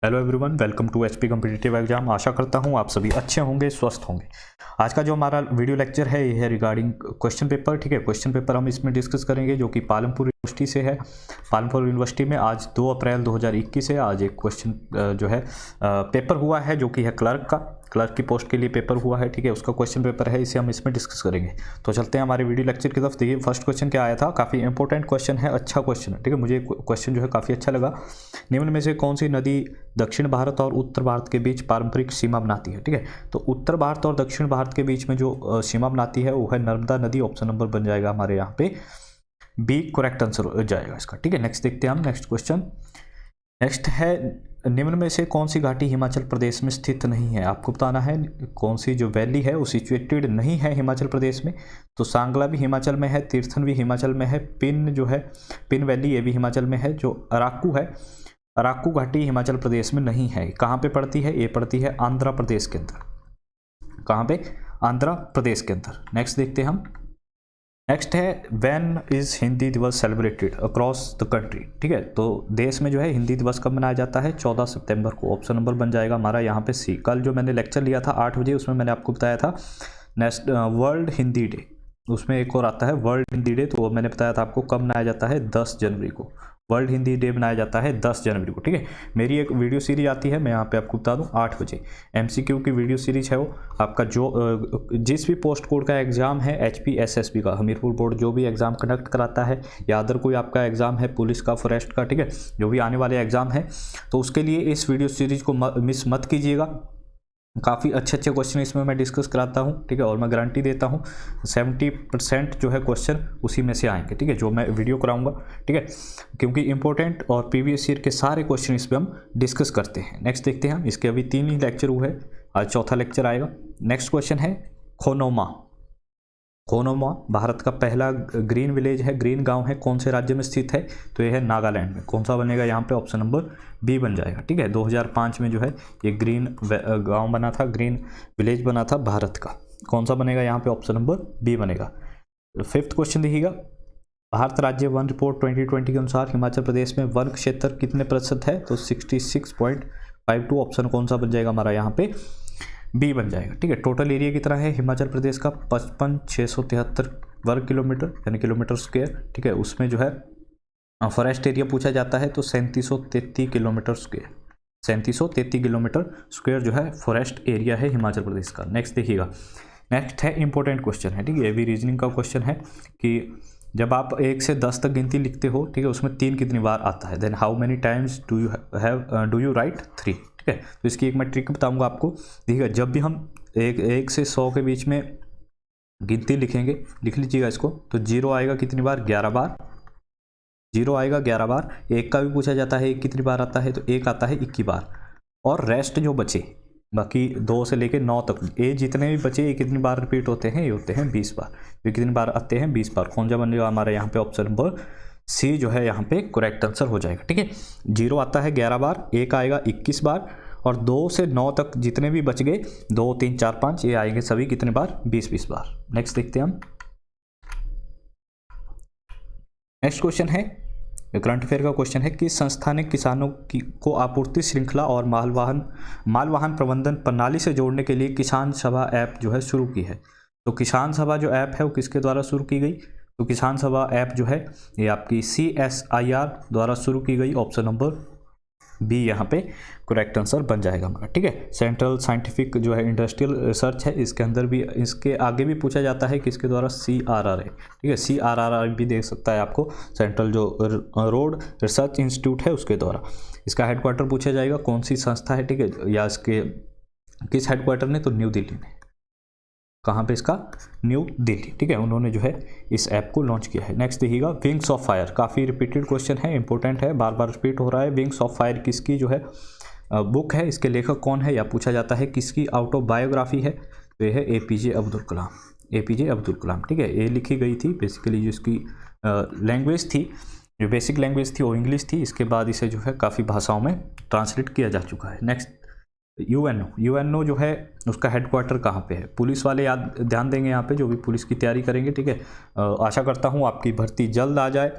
Hello everyone, welcome to HP competitive exam. आशा करता हूँ आप सभी अच्छे होंगे, स्वस्थ होंगे। आज का जो हमारा वीडियो लेक्चर है ये है रिगार्डिंग क्वेश्चन पेपर। ठीक है, क्वेश्चन पेपर हम इसमें डिस्कस करेंगे जो कि पालमपुर यूनिवर्सिटी से है। पालमपुर यूनिवर्सिटी में आज 2 अप्रैल 2021 से आज एक क्वेश्चन जो है पेपर हुआ है, जो कि है क्लर्क की पोस्ट के लिए पेपर हुआ है। ठीक है, उसका क्वेश्चन पेपर है, इसे हम इसमें डिस्कस करेंगे। तो चलते हैं हमारे वीडियो लेक्चर की तरफ। देखिए फर्स्ट क्वेश्चन क्या आया था, काफ़ी इंपॉर्टेंट क्वेश्चन है, अच्छा क्वेश्चन है। ठीक है, मुझे क्वेश्चन जो है काफ़ी अच्छा लगा। निम्न में से कौन सी नदी दक्षिण भारत और उत्तर भारत के बीच पारंपरिक सीमा बनाती है? ठीक है, तो उत्तर भारत और दक्षिण भारत के बीच में जो सीमा बनाती है वो है नर्मदा नदी। ऑप्शन नंबर बन जाएगा हमारे यहाँ पे बी, करेक्ट आंसर हो जाएगा इसका। ठीक है, नेक्स्ट देखते हैं हम नेक्स्ट क्वेश्चन। नेक्स्ट है निम्न में से कौन सी घाटी हिमाचल प्रदेश में स्थित नहीं है? आपको बताना है कौन सी जो वैली है वो सिचुएटेड नहीं है हिमाचल प्रदेश में। तो सांगला भी हिमाचल में है, तीर्थन भी हिमाचल में है, पिन जो है पिन वैली ये भी हिमाचल में है। जो अराकू है, अराकू घाटी हिमाचल प्रदेश में नहीं है। कहाँ पे पड़ती है? ये पड़ती है आंध्र प्रदेश के अंदर। कहाँ पे? आंध्र प्रदेश के अंदर। नेक्स्ट देखते हैं हम। नेक्स्ट है व्हेन इज हिंदी दिवस सेलिब्रेटेड अक्रॉस द कंट्री? ठीक है, तो देश में जो है हिंदी दिवस कब मनाया जाता है? 14 सितंबर को। ऑप्शन नंबर बन जाएगा हमारा यहाँ पे सी। कल जो मैंने लेक्चर लिया था 8 बजे, उसमें मैंने आपको बताया था वर्ल्ड हिंदी डे। उसमें एक और आता है वर्ल्ड हिंदी डे, तो मैंने बताया था आपको कब मनाया जाता है? 10 जनवरी को। वर्ल्ड हिंदी डे मनाया जाता है 10 जनवरी को। ठीक है, मेरी एक वीडियो सीरीज आती है, मैं यहाँ पे आपको बता दूँ 8 बजे एमसीक्यू की वीडियो सीरीज है। वो आपका जो जिस भी पोस्ट कोड का एग्जाम है, HPSSB का, हमीरपुर बोर्ड जो भी एग्जाम कंडक्ट कराता है, या अदर कोई आपका एग्जाम है पुलिस का, फॉरेस्ट का, ठीक है, जो भी आने वाले एग्जाम है, तो उसके लिए इस वीडियो सीरीज को मिस मत कीजिएगा। काफ़ी अच्छे क्वेश्चन इसमें मैं डिस्कस कराता हूँ। ठीक है, और मैं गारंटी देता हूँ 70% जो है क्वेश्चन उसी में से आएंगे। ठीक है, जो मैं वीडियो कराऊंगा। ठीक है, क्योंकि इंपॉर्टेंट और प्रीवियस ईयर के सारे क्वेश्चन इस पर हम डिस्कस करते हैं। नेक्स्ट देखते हैं हम। इसके अभी 3 ही लेक्चर हुए हैं, आज चौथा लेक्चर आएगा। नेक्स्ट क्वेश्चन है खोनोमा। खोनोमा भारत का पहला ग्रीन विलेज है, ग्रीन गांव है, कौन से राज्य में स्थित है? तो ये है नागालैंड में। कौन सा बनेगा यहाँ पे? ऑप्शन नंबर बी बन जाएगा। ठीक है, 2005 में जो है ये ग्रीन गांव बना था, ग्रीन विलेज बना था भारत का। कौन सा बनेगा यहाँ पे? ऑप्शन नंबर बी बनेगा। 5th क्वेश्चन देखिएगा। भारत राज्य वन रिपोर्ट 2020 के अनुसार हिमाचल प्रदेश में वन क्षेत्र कितने प्रतिशत है? तो 66.52। ऑप्शन कौन सा बन जाएगा हमारा यहाँ पे? बी बन जाएगा। ठीक है, टोटल एरिया कितना है हिमाचल प्रदेश का? 55,673 वर्ग किलोमीटर, यानी किलोमीटर स्क्वायर। ठीक है, उसमें जो है फॉरेस्ट एरिया पूछा जाता है तो 3733 किलोमीटर स्क्वायर। 3733 किलोमीटर स्क्वायर जो है फॉरेस्ट एरिया है हिमाचल प्रदेश का। नेक्स्ट देखिएगा। नेक्स्ट है इंपॉर्टेंट क्वेश्चन है। ठीक है, ये भी रीजनिंग का क्वेश्चन है कि जब आप 1 से 10 तक गिनती लिखते हो, ठीक है, उसमें 3 कितनी बार आता है? Then how many times do you write 3? ठीक है, तो इसकी एक मैं ट्रिक बताऊंगा आपको। देखिएगा, जब भी हम 1 से 100 के बीच में गिनती लिखेंगे, लिख लीजिएगा इसको, तो 0 आएगा कितनी बार? 11 बार। 0 आएगा 11 बार। 1 का भी पूछा जाता है 1 कितनी बार आता है? तो 1 आता है 21 बार। और रेस्ट जो बचे, बाकी 2 से लेके 9 तक, ये जितने भी बचे ये कितनी बार रिपीट होते हैं? ये होते हैं 20 बार। ये कितनी बार आते हैं? 20 बार। कौन सा बनेगा हमारा यहाँ पे? ऑप्शन नंबर सी जो है यहाँ पे करेक्ट आंसर हो जाएगा। ठीक है, 0 आता है 11 बार, 1 आएगा 21 बार, और 2 से 9 तक जितने भी बच गए 2, 3, 4, 5, ये आएंगे सभी कितने बार? 20-20 बार। नेक्स्ट देखते हैं हम। नेक्स्ट क्वेश्चन है करंट अफेयर का क्वेश्चन है कि संस्था ने किसानों को आपूर्ति श्रृंखला और मालवाहन प्रबंधन प्रणाली से जोड़ने के लिए किसान सभा ऐप जो है शुरू की है। तो किसान सभा जो ऐप है वो किसके द्वारा शुरू की गई? तो किसान सभा ऐप जो है ये आपकी CSIR द्वारा शुरू की गई। ऑप्शन नंबर बी यहाँ पे करेक्ट आंसर बन जाएगा हमारा। ठीक है, सेंट्रल साइंटिफिक जो है इंडस्ट्रियल रिसर्च है, इसके अंदर भी, इसके आगे भी पूछा जाता है कि इसके द्वारा CRR है। ठीक है, CRR भी दे सकता है आपको, सेंट्रल जो रोड रिसर्च इंस्टीट्यूट है उसके द्वारा। इसका हेडक्वार्टर पूछा जाएगा कौन सी संस्था है? ठीक है, या इसके किस हेडक्वार्टर ने? तो न्यू दिल्ली ने। कहाँ पे? इसका न्यू दिल्ली। ठीक है, उन्होंने जो है इस ऐप को लॉन्च किया है। नेक्स्ट देखिएगा, विंग्स ऑफ फायर। काफ़ी रिपीटेड क्वेश्चन है, इंपॉर्टेंट है, बार बार रिपीट हो रहा है। विंग्स ऑफ फायर किसकी जो है बुक है? इसके लेखक कौन है? या पूछा जाता है किसकी आउट ऑफ बायोग्राफी है? तो ये है APJ अब्दुल कलाम। APJ अब्दुल कलाम। ठीक है, ये लिखी गई थी बेसिकली, जो इसकी लैंग्वेज थी, जो बेसिक लैंग्वेज थी वो इंग्लिश थी। इसके बाद इसे जो है काफ़ी भाषाओं में ट्रांसलेट किया जा चुका है। नेक्स्ट UNO जो है उसका हेडक्वार्टर कहाँ पे है? पुलिस वाले याद ध्यान देंगे यहाँ पे, जो भी पुलिस की तैयारी करेंगे। ठीक है, आशा करता हूँ आपकी भर्ती जल्द आ जाए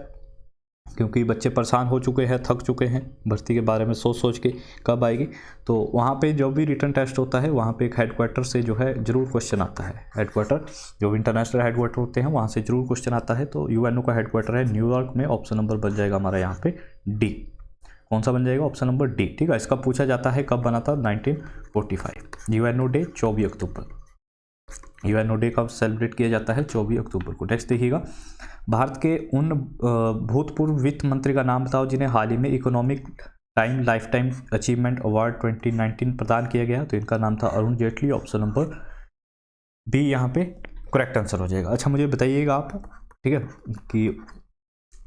क्योंकि बच्चे परेशान हो चुके हैं, थक चुके हैं भर्ती के बारे में सोच सोच के कब आएगी। तो वहाँ पे जो भी रिटन टेस्ट होता है वहाँ पे एक हेडक्वार्टर से जो है ज़रूर क्वेश्चन आता है। हेडक्वार्टर जो इंटरनेशनल हेडक्वार्टर होते हैं वहाँ से ज़रूर क्वेश्चन आता है। तो यूएनओ का हेडक्वार्टर है न्यूयॉर्क में। ऑप्शन नंबर बन जाएगा हमारा यहाँ पे डी। कौन सा बन जाएगा? Option number D. ठीक है, इसका पूछा जाता है कब बना था? 1945। यूएनओ डे 24 अक्टूबर। यूएनओ डे कब सेलिब्रेट किया जाता है? 24 अक्टूबर को। नेक्स्ट देखिएगा, भारत के उन भूतपूर्व वित्त मंत्री का नाम बताओ जिन्हें हाल ही में economic time life time achievement award 2019 प्रदान किया गया। तो इनका नाम था Arun Jaitley. Option number B यहाँ पे करेक्ट आंसर हो जाएगा। अच्छा, मुझे बताइएगा आप, ठीक है, कि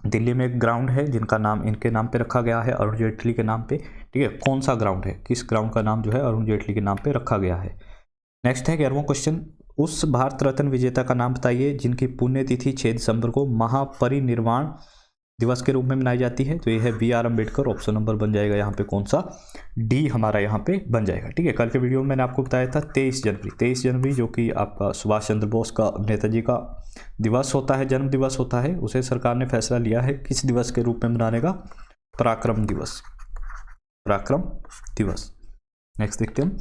दिल्ली में एक ग्राउंड है जिनका नाम इनके नाम पे रखा गया है, अरुण जेटली के नाम पे। ठीक है, कौन सा ग्राउंड है, किस ग्राउंड का नाम जो है अरुण जेटली के नाम पे रखा गया है। नेक्स्ट है 11वां क्वेश्चन, उस भारत रत्न विजेता का नाम बताइए जिनकी पुण्यतिथि 6 दिसंबर को महापरिनिर्वाण दिवस के रूप में मनाई जाती है। तो ये है B R Ambedkar. Option number बन जाएगा यहाँ पे कौन सा? डी हमारा यहाँ पे बन जाएगा। ठीक है, कल के वीडियो में मैंने आपको बताया था 23 जनवरी जो कि आपका सुभाष चंद्र बोस का, नेताजी का दिवस होता है, जन्म दिवस होता है, उसे सरकार ने फैसला लिया है किस दिवस के रूप में मनाने का? पराक्रम दिवस। पराक्रम दिवस। नेक्स्ट देखते हैं,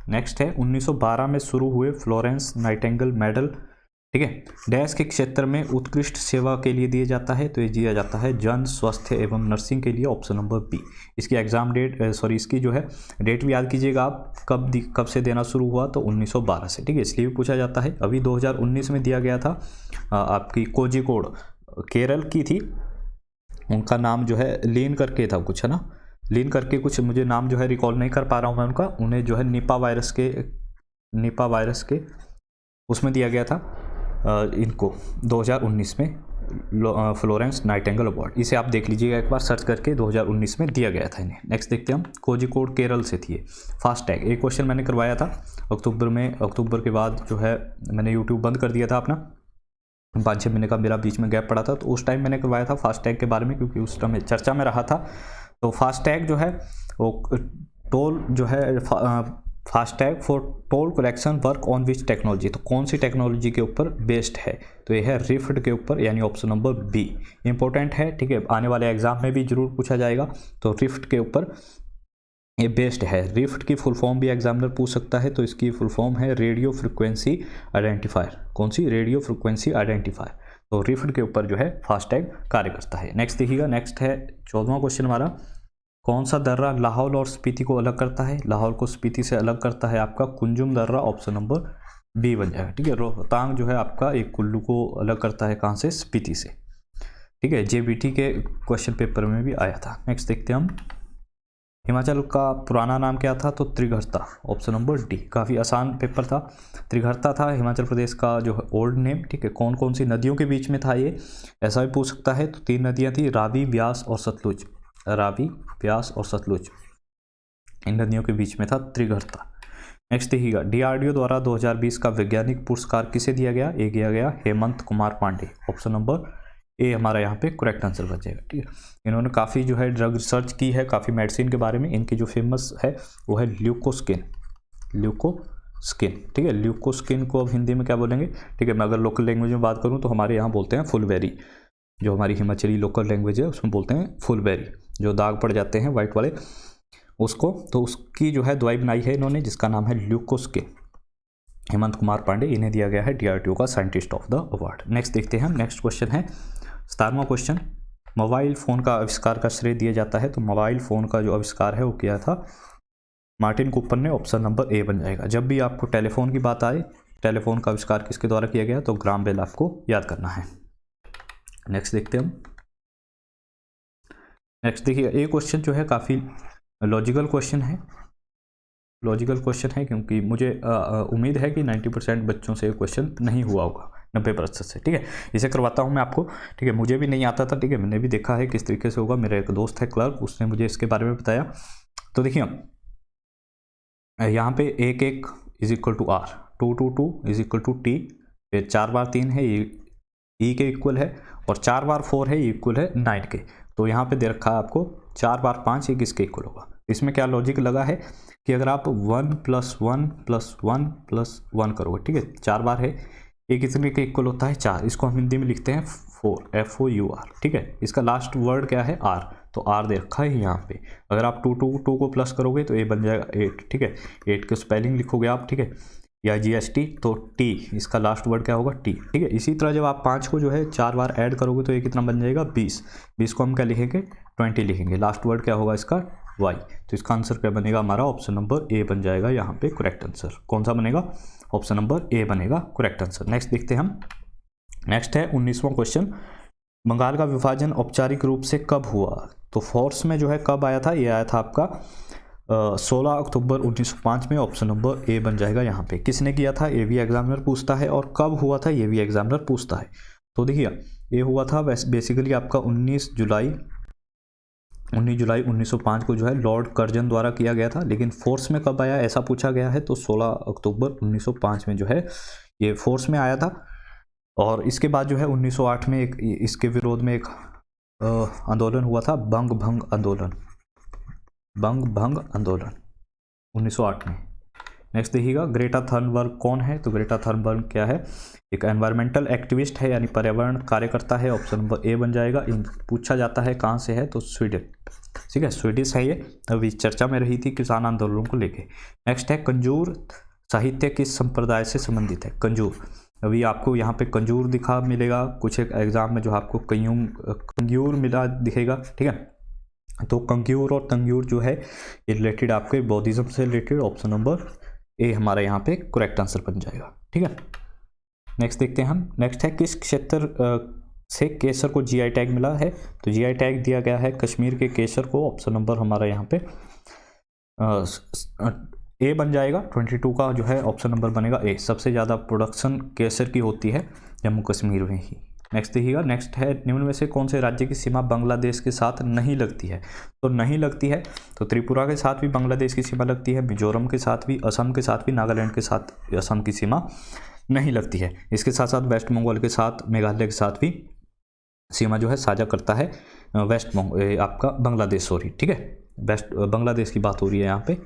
नेक्स्ट है 1912 में शुरू हुए फ्लोरेंस नाइटिंगेल मेडल, ठीक है, डैश के क्षेत्र में उत्कृष्ट सेवा के लिए दिया जाता है। तो ये दिया जाता है जन स्वास्थ्य एवं नर्सिंग के लिए। Option number B. इसकी एग्जाम डेट इसकी जो है डेट भी याद कीजिएगा आप, कब से देना शुरू हुआ? तो 1912 से। ठीक है, इसलिए भी पूछा जाता है। अभी 2019 में दिया गया था आपकी कोझिकोड, केरल की थी, उनका नाम जो है लीन करके था कुछ, है ना, लीन करके कुछ, मुझे नाम जो है रिकॉल नहीं कर पा रहा हूँ मैं उनका। उन्हें जो है निपा वायरस के उसमें दिया गया था इनको 2019 में फ्लोरेंस नाइटिंगेल अवार्ड। इसे आप देख लीजिएगा एक बार सर्च करके, 2019 में दिया गया था इन्हें। नेक्स्ट देखते हैं हम, कोझिकोड केरल से थी। फास्टैग एक क्वेश्चन मैंने करवाया था अक्टूबर में। अक्टूबर के बाद जो है मैंने यूट्यूब बंद कर दिया था अपना, 5-6 महीने का मेरा बीच में गैप पड़ा था। तो उस टाइम मैंने करवाया था फास्टैग के बारे में, क्योंकि उस टाइम चर्चा में रहा था। तो फास्टैग जो है वो टोल जो है FASTag for toll collection work on which technology, तो कौन सी टेक्नोलॉजी के ऊपर बेस्ड है? तो ये है रिफ्ट के ऊपर, यानी ऑप्शन नंबर बी इंपॉर्टेंट है। ठीक है, आने वाले एग्जाम में भी जरूर पूछा जाएगा। तो रिफ्ट के ऊपर ये बेस्ड है। रिफ्ट की फुल फॉर्म भी एग्जामिनर पूछ सकता है। तो इसकी फुल फॉर्म है रेडियो फ्रिक्वेंसी आइडेंटिफायर। कौन सी? Radio frequency identifier. तो रिफ्ट के ऊपर जो है फास्टैग कार्य करता है। नेक्स्ट देखिएगा, नेक्स्ट है 14वां क्वेश्चन हमारा, कौन सा दर्रा लाहौल और स्पीति को अलग करता है? लाहौल को स्पीति से अलग करता है आपका कुंजुम दर्रा। ऑप्शन नंबर बी बन जाएगा। ठीक है, रोहतांग जो है आपका एक कुल्लू को अलग करता है, कहाँ से? स्पीति से। ठीक है, जेबीटी के क्वेश्चन पेपर में भी आया था। नेक्स्ट देखते हैं हम, हिमाचल का पुराना नाम क्या था? तो त्रिघर्ता। Option number D. काफ़ी आसान पेपर था। त्रिघर्ता था हिमाचल प्रदेश का जो है ओल्ड नेम। ठीक है, कौन कौन सी नदियों के बीच में था ये, ऐसा भी पूछ सकता है। तो 3 नदियाँ थी, रावी, ब्यास और सतलुज। रावी, ब्यास और सतलुज, इन नदियों के बीच में था त्रिघर्ता। नेक्स्ट देखिएगा, डीआरडीओ द्वारा 2020 का वैज्ञानिक पुरस्कार किसे दिया गया? ये दिया गया Hemant Kumar Pandey. Option number A हमारा यहाँ पे करेक्ट आंसर बन जाएगा। ठीक है, इन्होंने काफ़ी जो है ड्रग रिसर्च की है, काफ़ी मेडिसिन के बारे में। इनकी जो फेमस है वो है ल्यूकोस्किन। ठीक है, ल्यूकोस्किन को अब हिंदी में क्या बोलेंगे? ठीक है, मैं अगर लोकल लैंग्वेज में बात करूँ तो हमारे यहाँ बोलते हैं फुलबेरी। जो हमारी हिमाचली लोकल लैंग्वेज है उसमें बोलते हैं फुलबेरी, जो दाग पड़ जाते हैं वाइट वाले उसको। तो उसकी जो है दवाई बनाई है इन्होंने, जिसका नाम है ल्यूकोस्किन। हेमंत कुमार पांडे, इन्हें दिया गया है डीआरडीओ का scientist of the award. Next देखते हैं हम, नेक्स्ट क्वेश्चन है 17वां क्वेश्चन, मोबाइल फ़ोन का आविष्कार का श्रेय दिया जाता है। तो मोबाइल फ़ोन का जो आविष्कार है वो किया था मार्टिन कूपर ने। ऑप्शन नंबर ए बन जाएगा। जब भी आपको टेलीफोन की बात आए, टेलीफोन का आविष्कार किसके द्वारा किया गया? तो ग्राहम बेल आपको याद करना है। नेक्स्ट देखते हैं हम, नेक्स्ट देखिए, ये क्वेश्चन जो है काफ़ी लॉजिकल क्वेश्चन है, क्योंकि मुझे उम्मीद है कि 90% बच्चों से क्वेश्चन नहीं हुआ होगा, 90% से। ठीक है, इसे करवाता हूँ मैं आपको। ठीक है, मुझे भी नहीं आता था। ठीक है, मैंने भी देखा है किस तरीके से होगा। मेरा एक दोस्त है क्लर्क, उसने मुझे इसके बारे में बताया। तो देखिए यहाँ पे 1 is equal to R, 2 is equal to T, फिर 4 बार 3 है ये ई के इक्वल है, और 4 बार 4 है ये इक्वल है 9 के। तो यहाँ पे दे रखा है आपको 4 बार 5 ये किसके इक्वल होगा? इसमें क्या लॉजिक लगा है कि अगर आप 1 + 1 + 1 + 1 करोगे, ठीक है, 4 बार है, ए कितने के इक्वल होता है 4। इसको हम हिंदी में लिखते हैं 4, FOUR, ठीक है। इसका लास्ट वर्ड क्या है R, तो R दे रखा है यहाँ पे। अगर आप 2 को प्लस करोगे तो ए बन जाएगा 8, ठीक है। 8 की स्पेलिंग लिखोगे आप, ठीक है, या GST, तो T, इसका लास्ट वर्ड क्या होगा T, ठीक है। इसी तरह जब आप 5 को जो है 4 बार ऐड करोगे तो ये कितना बन जाएगा 20। 20 को हम क्या लिखेंगे 20 लिखेंगे। लास्ट वर्ड क्या होगा इसका Y, तो इसका आंसर क्या बनेगा हमारा ऑप्शन नंबर ए बन जाएगा यहाँ पे करेक्ट आंसर। कौन सा बनेगा, ऑप्शन नंबर ए बनेगा करेक्ट आंसर। नेक्स्ट देखते हैं हम। नेक्स्ट है 19वां क्वेश्चन, बंगाल का विभाजन औपचारिक रूप से कब हुआ। तो फोर्स में जो है कब आया था, ये आया था आपका 16 अक्टूबर 1905 में। ऑप्शन नंबर ए बन जाएगा यहाँ पे। किसने किया था, ये भी एग्जामिनर पूछता है, और कब हुआ था ये भी एग्जामिनर पूछता है। तो देखिए ये हुआ था बेसिकली आपका 19 जुलाई 1905 को जो है लॉर्ड कर्जन द्वारा किया गया था। लेकिन फोर्स में कब आया ऐसा पूछा गया है, तो 16 अक्टूबर 1905 में जो है ये फोर्स में आया था। और इसके बाद जो है 1908 में एक इसके विरोध में एक आंदोलन हुआ था, बंग भंग आंदोलन, बंग भंग आंदोलन 1908 में। नेक्स्ट देखिएगा, ग्रेटा थर्नबर्ग कौन है। तो ग्रेटा थर्नबर्ग क्या है, एक एनवायरमेंटल एक्टिविस्ट है, यानी पर्यावरण कार्यकर्ता है। ऑप्शन नंबर ए बन जाएगा। पूछा जाता है कहाँ से है, तो स्वीडन, ठीक है, स्वीडिश है ये। अभी चर्चा में रही थी किसान आंदोलनों को लेके। नेक्स्ट है कंजूर साहित्य किस संप्रदाय से संबंधित है। कंजूर, अभी आपको यहाँ पे कंजूर दिखा मिलेगा कुछ एक एग्जाम में, जो आपको कंग्यूर मिला दिखेगा, ठीक है। तो कंग्यूर और तंग्यूर जो है ये रिलेटेड आपके बौद्धिज्म से रिलेटेड। ऑप्शन नंबर ए हमारा यहाँ पे करेक्ट आंसर बन जाएगा, ठीक है। नेक्स्ट देखते हैं हम। नेक्स्ट है किस क्षेत्र से केसर को GI टैग मिला है। तो GI टैग दिया गया है कश्मीर के केसर को। ऑप्शन नंबर हमारा यहाँ पे ए बन जाएगा। 22 का जो है ऑप्शन नंबर बनेगा ए। सबसे ज़्यादा प्रोडक्शन केसर की होती है जम्मू कश्मीर में ही। नेक्स्ट देखिएगा, नेक्स्ट है निम्न में से कौन से राज्य की सीमा बांग्लादेश के साथ नहीं लगती है। तो नहीं लगती है तो त्रिपुरा के साथ भी बांग्लादेश की सीमा लगती है, मिजोरम के साथ भी, असम के साथ भी, नागालैंड के साथ असम की सीमा नहीं लगती है। इसके साथ साथ वेस्ट बंगाल के साथ, मेघालय के साथ भी सीमा जो है साझा करता है आपका बांग्लादेश, सॉरी, ठीक है, वेस्ट बांग्लादेश की बात हो रही है यहाँ पे।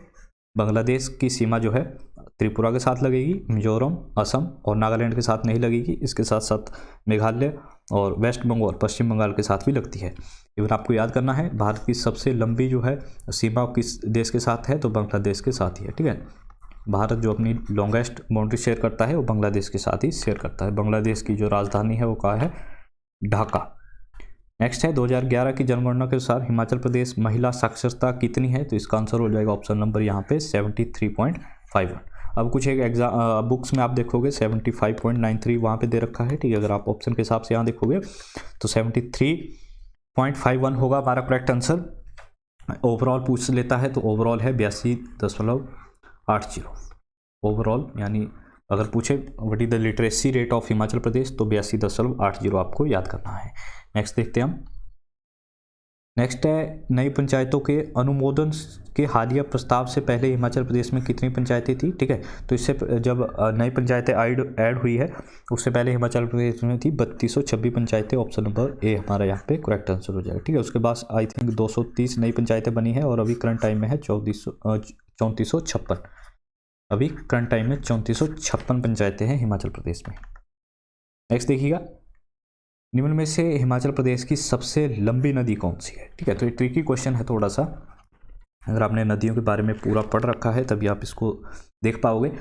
बांग्लादेश की सीमा जो है त्रिपुरा के साथ लगेगी, मिजोरम, असम और नागालैंड के साथ नहीं लगेगी। इसके साथ साथ मेघालय और वेस्ट बंगाल, पश्चिम बंगाल के साथ भी लगती है। इवन आपको याद करना है भारत की सबसे लंबी जो है सीमा किस देश के साथ है, तो बांग्लादेश के साथ ही है, ठीक है। भारत जो अपनी लॉन्गेस्ट बाउंड्री शेयर करता है वो बांग्लादेश के साथ ही शेयर करता है। बांग्लादेश की जो राजधानी है वो कहाँ है, ढाका। नेक्स्ट है 2011 की जनगणना के अनुसार हिमाचल प्रदेश महिला साक्षरता कितनी है। तो इसका आंसर हो जाएगा ऑप्शन नंबर यहाँ पे 73.51। अब कुछ एक एग्जाम बुक्स में आप देखोगे 75.93 वहाँ पे दे रखा है, ठीक है। अगर आप ऑप्शन के हिसाब से यहाँ देखोगे तो 73.51 होगा हमारा करेक्ट आंसर। ओवरऑल पूछ लेता है तो ओवरऑल है 82.80 ओवरऑल, यानी अगर पूछे what is the literacy rate of Himachal Pradesh तो 82.80 आपको याद करना है। नेक्स्ट देखते हैं हम। नेक्स्ट है नई पंचायतों के अनुमोदन के हालिया प्रस्ताव से पहले हिमाचल प्रदेश में कितनी पंचायतें थी, ठीक है। तो इससे जब नई पंचायतें ऐड हुई है उससे पहले हिमाचल प्रदेश में थी 3226 पंचायतें। ऑप्शन नंबर ए हमारा यहाँ पे करेक्ट आंसर हो जाएगा, ठीक है। उसके बाद आई थिंक 230 नई पंचायतें बनी है और अभी करंट टाइम में है 3456। अभी करंट टाइम में 3456 पंचायतें हैं हिमाचल प्रदेश में। नेक्स्ट देखिएगा, निम्न में से हिमाचल प्रदेश की सबसे लंबी नदी कौन सी है, ठीक है। तो ये ट्रिकी क्वेश्चन है थोड़ा सा, अगर आपने नदियों के बारे में पूरा पढ़ रखा है तभी आप इसको देख पाओगे।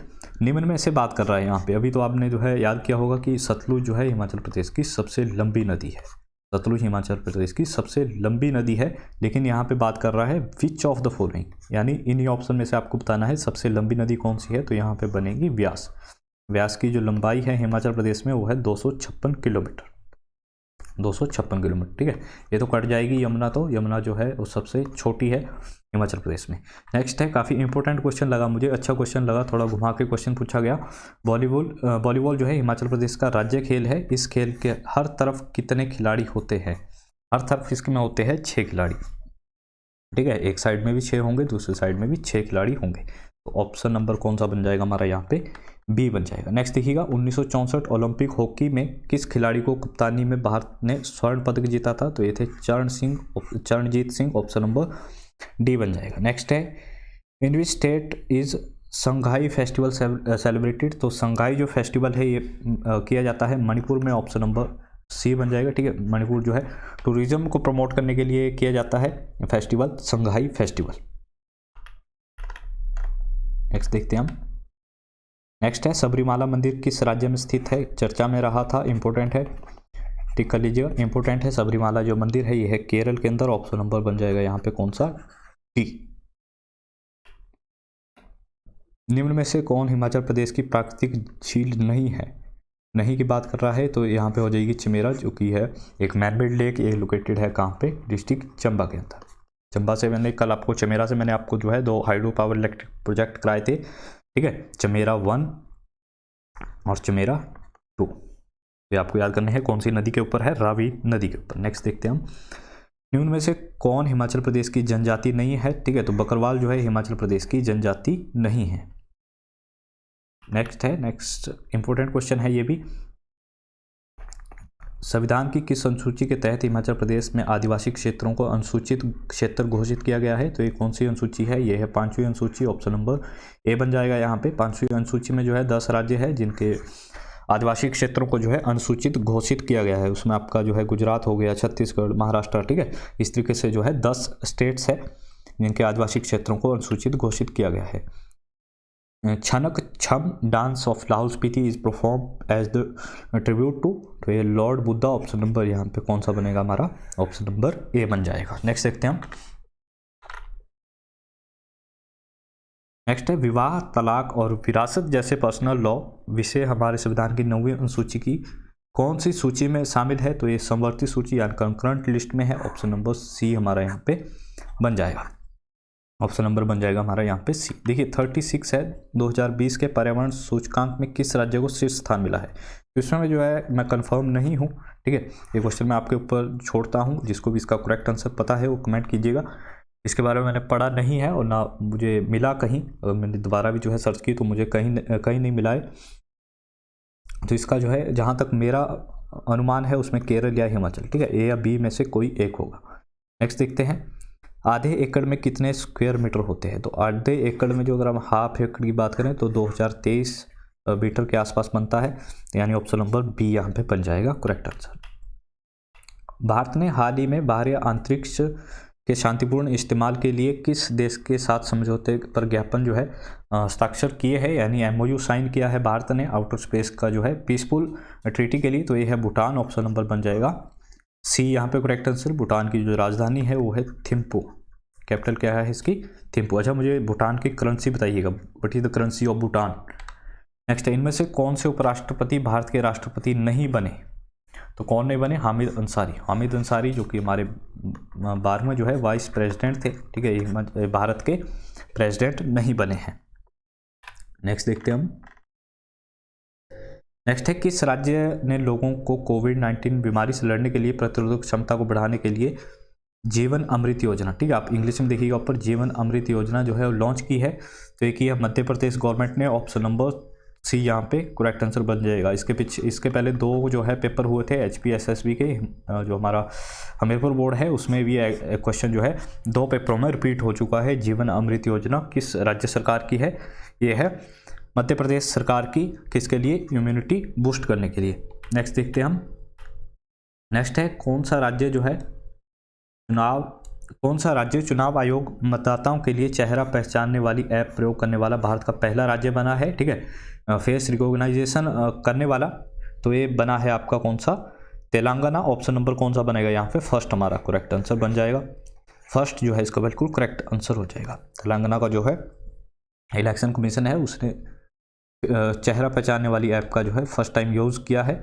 निम्न में से बात कर रहा है यहाँ पे। अभी तो आपने जो है याद किया होगा कि सतलुज जो है हिमाचल प्रदेश की सबसे लंबी नदी है। सतलुज हिमाचल प्रदेश की सबसे लंबी नदी है, लेकिन यहाँ पे बात कर रहा है विच ऑफ द फॉलोइंग, यानी इन्हीं ऑप्शन में से आपको बताना है सबसे लंबी नदी कौन सी है। तो यहाँ पे बनेगी व्यास। व्यास की जो लंबाई है हिमाचल प्रदेश में वो है 256 किलोमीटर, 256 किलोमीटर, ठीक है। ये तो कट जाएगी यमुना, तो यमुना जो है वो सबसे छोटी है हिमाचल प्रदेश में। नेक्स्ट है, काफ़ी इंपॉर्टेंट क्वेश्चन लगा मुझे, अच्छा क्वेश्चन लगा, थोड़ा घुमा के क्वेश्चन पूछा गया। वॉलीबॉल जो है हिमाचल प्रदेश का राज्य खेल है। इस खेल के हर तरफ कितने खिलाड़ी होते हैं। हर तरफ इसमें होते हैं 6 खिलाड़ी, ठीक है। एक साइड में भी 6 होंगे, दूसरी साइड में भी 6 खिलाड़ी होंगे। तो ऑप्शन नंबर कौन सा बन जाएगा हमारा यहाँ पे, बी बन जाएगा। नेक्स्ट देखिएगा, 1964 ओलंपिक हॉकी में किस खिलाड़ी को कप्तानी में भारत ने स्वर्ण पदक जीता था। तो ये थे Charanjit Singh. Option number D बन जाएगा। नेक्स्ट है, in which state is Sangai festival celebrated, तो संघाई जो फेस्टिवल है ये किया जाता है मणिपुर में, ऑप्शन नंबर सी बन जाएगा। ठीक है, मणिपुर जो है टूरिज्म को प्रमोट करने के लिए किया जाता है फेस्टिवल, संघाई फेस्टिवल। नेक्स्ट देखते हैं हम। नेक्स्ट है सबरीमाला मंदिर किस राज्य में स्थित है, चर्चा में रहा था, इंपॉर्टेंट है, टिक कर लीजिएगा, इंपॉर्टेंट है। सबरीमाला जो मंदिर है ये है केरल के अंदर, ऑप्शन नंबर बन जाएगा यहाँ पे कौन सा, डी। निम्न में से कौन हिमाचल प्रदेश की प्राकृतिक झील नहीं है, नहीं की बात कर रहा है, तो यहाँ पे हो जाएगी चमेरा, जो कि है एक मैनमेड लेक, ये लोकेटेड है कहाँ पे, डिस्ट्रिक्ट चंबा के अंदर। चंबा से मैंने कल आपको, चमेरा से मैंने आपको जो है 2 हाइड्रो पावर इलेक्ट्रिक प्रोजेक्ट कराए थे। ठीक है, चमेरा 1 और चमेरा 2, ये आपको याद करने हैं। कौन सी नदी के ऊपर है, रावी नदी के ऊपर। नेक्स्ट देखते हैं हम। निम्न में से कौन हिमाचल प्रदेश की जनजाति नहीं है, ठीक है, तो बकरवाल जो है हिमाचल प्रदेश की जनजाति नहीं है। नेक्स्ट है, नेक्स्ट इंपॉर्टेंट क्वेश्चन है ये भी। संविधान की किस अनुसूची के तहत हिमाचल प्रदेश में आदिवासी क्षेत्रों को अनुसूचित क्षेत्र घोषित किया गया है, तो ये कौन सी अनुसूची है, ये है 5वीं अनुसूची, ऑप्शन नंबर ए बन जाएगा यहाँ पे। 5वीं अनुसूची में जो है 10 राज्य है जिनके आदिवासी क्षेत्रों को जो है अनुसूचित घोषित किया गया है। उसमें आपका जो है गुजरात हो गया, छत्तीसगढ़, महाराष्ट्र, ठीक है, इस तरीके से जो है 10 स्टेट्स है जिनके आदिवासी क्षेत्रों को अनुसूचित घोषित किया गया है। Chhanak Chham dance of Lahaul Spiti is perform as the tribute to, तो ये लॉर्ड बुद्धा, ऑप्शन नंबर यहाँ पे कौन सा बनेगा हमारा, ऑप्शन नंबर ए बन जाएगा। नेक्स्ट देखते हैं हम। नेक्स्ट है विवाह, तलाक और विरासत जैसे पर्सनल लॉ विषय हमारे संविधान की 9वीं अनुसूची की कौन सी सूची में शामिल है, तो ये समवर्ती सूची यानी कंकरेंट लिस्ट में है, ऑप्शन नंबर सी हमारा यहाँ पे बन जाएगा, ऑप्शन नंबर बन जाएगा हमारा यहाँ पे सी। देखिए 36 है, 2020 के पर्यावरण सूचकांक में किस राज्य को शीर्ष स्थान मिला है, तो इसमें जो है मैं कंफर्म नहीं हूँ। ठीक है, ये क्वेश्चन मैं आपके ऊपर छोड़ता हूँ, जिसको भी इसका करेक्ट आंसर पता है वो कमेंट कीजिएगा। इसके बारे में मैंने पढ़ा नहीं है और ना मुझे मिला कहीं, और मैंने दोबारा भी जो है सर्च की तो मुझे कहीं नहीं मिला है। तो इसका जो है जहाँ तक मेरा अनुमान है उसमें केरल या हिमाचल, ठीक है, ए या बी में से कोई एक होगा। नेक्स्ट देखते हैं। आधे एकड़ में कितने स्क्वायर मीटर होते हैं, तो आधे एकड़ में जो अगर हम हाफ एकड़ की बात करें तो 2023 मीटर के आसपास बनता है, यानी ऑप्शन नंबर बी यहाँ पे बन जाएगा करेक्ट आंसर। भारत ने हाल ही में बाहरी अंतरिक्ष के शांतिपूर्ण इस्तेमाल के लिए किस देश के साथ समझौते पर ज्ञापन जो है हस्ताक्षर किए हैं, यानी एमओयू साइन किया है भारत ने आउटर स्पेस का जो है पीसफुल ट्रीटी के लिए, तो ये है भूटान, ऑप्शन नंबर बन जाएगा सी यहाँ पे करेक्ट आंसर। भूटान की जो राजधानी है वो है थिम्पू, कैपिटल क्या है इसकी, थिम्पू। अच्छा मुझे भूटान की करेंसी बताइएगा, what is the currency of Bhutan. Next है, इनमें से कौन से उपराष्ट्रपति भारत के राष्ट्रपति नहीं बने, तो कौन नहीं बने, हामिद अंसारी। हामिद अंसारी जो कि हमारे 12वें जो है वाइस प्रेसिडेंट थे, ठीक है, ये भारत के प्रेसिडेंट नहीं बने हैं। नेक्स्ट देखते हैं हम। नेक्स्ट है, किस राज्य ने लोगों को कोविड-19 बीमारी से लड़ने के लिए प्रतिरोधक क्षमता को बढ़ाने के लिए जीवन अमृत योजना, ठीक है, आप इंग्लिश में देखिएगा ऊपर, जीवन अमृत योजना जो है वो लॉन्च की है, तो एक ही मध्य प्रदेश गवर्नमेंट ने, ऑप्शन नंबर सी यहाँ पे करेक्ट आंसर बन जाएगा। इसके पहले 2 जो है पेपर हुए थे HPSSB के, जो हमारा हमीरपुर बोर्ड है उसमें भी क्वेश्चन जो है 2 पेपरों में रिपीट हो चुका है। जीवन अमृत योजना किस राज्य सरकार की है, ये है मध्य प्रदेश सरकार की, किसके लिए, इम्यूनिटी बूस्ट करने के लिए। नेक्स्ट देखते हैं हम। नेक्स्ट है, कौन सा राज्य चुनाव आयोग मतदाताओं के लिए चेहरा पहचानने वाली ऐप प्रयोग करने वाला भारत का पहला राज्य बना है, ठीक है, फेस रिकॉग्नाइजेशन करने वाला, तो ये बना है आपका कौन सा, तेलंगाना, ऑप्शन नंबर कौन सा बनेगा यहाँ पे, फर्स्ट हमारा करेक्ट आंसर बन जाएगा। फर्स्ट जो है इसका बिल्कुल करेक्ट आंसर हो जाएगा। तेलंगाना का जो है इलेक्शन कमीशन है उसने चेहरा पहचानने वाली ऐप का जो है फर्स्ट टाइम यूज़ किया है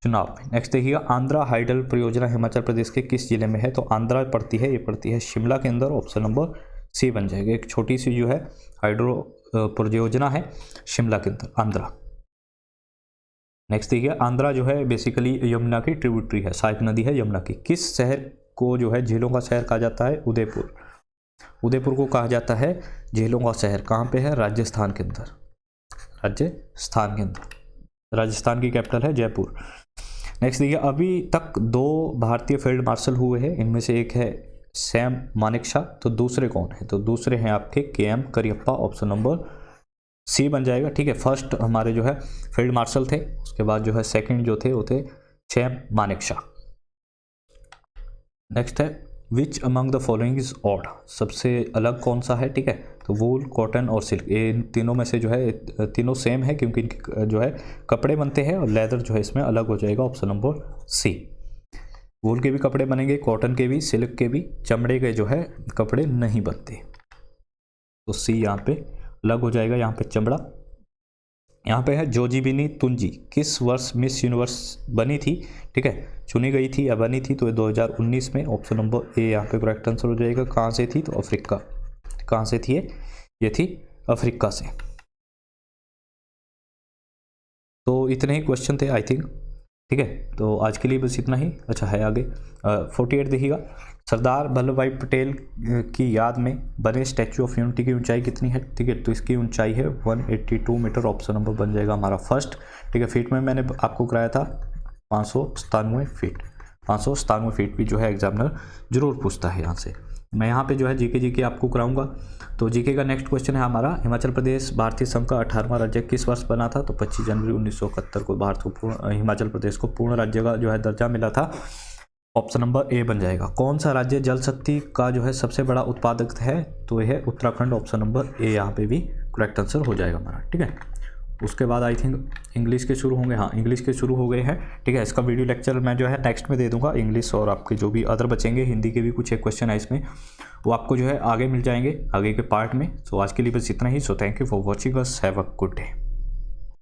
चुनाव में। नेक्स्ट देखिएगा, आंध्रा हाइडल परियोजना हिमाचल प्रदेश के किस जिले में है, तो आंध्रा पड़ती है, ये पड़ती है शिमला के अंदर, ऑप्शन नंबर सी बन जाएगा। एक छोटी सी जो है हाइड्रो परियोजना है शिमला के अंदर, आंध्रा। नेक्स्ट देखिए, आंध्रा जो है बेसिकली यमुना की ट्रिब्यूटरी है, सहायक नदी है यमुना की। किस शहर को जो है झीलों का शहर कहा जाता है, उदयपुर। उदयपुर को कहा जाता है झीलों का शहर, कहाँ पे है, राजस्थान के अंदर, राजस्थान के अंदर, राजस्थान की कैपिटल है जयपुर। नेक्स्ट देखिए, अभी तक 2 भारतीय फील्ड मार्शल हुए हैं, इनमें से एक है सैम मानेकशॉ, तो दूसरे कौन है, तो दूसरे हैं आपके KM Cariappa, option number C बन जाएगा, ठीक है। फर्स्ट हमारे जो है फील्ड मार्शल थे, उसके बाद जो है सेकंड जो थे वो थे चैंप मानेकशॉ। नेक्स्ट है which among the following is odd, सबसे अलग कौन सा है, ठीक है। तो वूल, कॉटन और सिल्क, ये इन तीनों में से जो है तीनों सेम है क्योंकि इनके जो है कपड़े बनते हैं, और लेदर जो है इसमें अलग हो जाएगा, ऑप्शन नंबर सी। वूल के भी कपड़े बनेंगे, कॉटन के भी, सिल्क के भी, चमड़े के जो है कपड़े नहीं बनते, तो सी यहाँ पे अलग हो जाएगा। यहाँ पे चमड़ा। यहाँ पे है जोजीबिनी तुंजी किस वर्ष मिस यूनिवर्स बनी थी, ठीक है, चुनी गई थी या बनी थी, तो 2019 में, ऑप्शन नंबर ए यहाँ पे करेक्ट आंसर हो जाएगा। कहाँ से थी, तो अफ्रीका। कहाँ से थी ये थी अफ्रीका से। तो इतने ही क्वेश्चन थे आई थिंक, ठीक है। तो आज के लिए बस इतना ही। अच्छा है आगे 48 देखिएगा, सरदार वल्लभ भाई पटेल की याद में बने स्टैचू ऑफ यूनिटी की ऊंचाई कितनी है, ठीक है। तो इसकी ऊंचाई है 182 मीटर, ऑप्शन नंबर बन जाएगा हमारा फर्स्ट, ठीक है। फीट में मैंने आपको कराया था 597 फीट। 597 फीट भी जो है एग्जामिनर जरूर पूछता है यहाँ से। मैं यहाँ पे जो है जीके आपको कराऊंगा। तो जीके का नेक्स्ट क्वेश्चन है हमारा, हिमाचल प्रदेश भारतीय संघ का 18वां राज्य किस वर्ष बना था, तो 25 जनवरी 1971 को भारत को हिमाचल प्रदेश को पूर्ण राज्य का जो है दर्जा मिला था, ऑप्शन नंबर ए बन जाएगा। कौन सा राज्य जल शक्ति का जो है सबसे बड़ा उत्पादक है, तो यह है उत्तराखंड, ऑप्शन नंबर ए यहाँ पे भी करेक्ट आंसर हो जाएगा हमारा, ठीक है। उसके बाद आई थिंक इंग्लिश के शुरू होंगे, हाँ इंग्लिश के शुरू हो गए हैं, ठीक है। इसका वीडियो लेक्चर मैं जो है नेक्स्ट में दे दूंगा, इंग्लिश और आपके जो भी अदर बचेंगे, हिंदी के भी कुछ एक क्वेश्चन है इसमें, वो आपको जो है आगे मिल जाएंगे आगे के पार्ट में। सो आज के लिए बस इतना ही। So thank you for watching us, have a good day.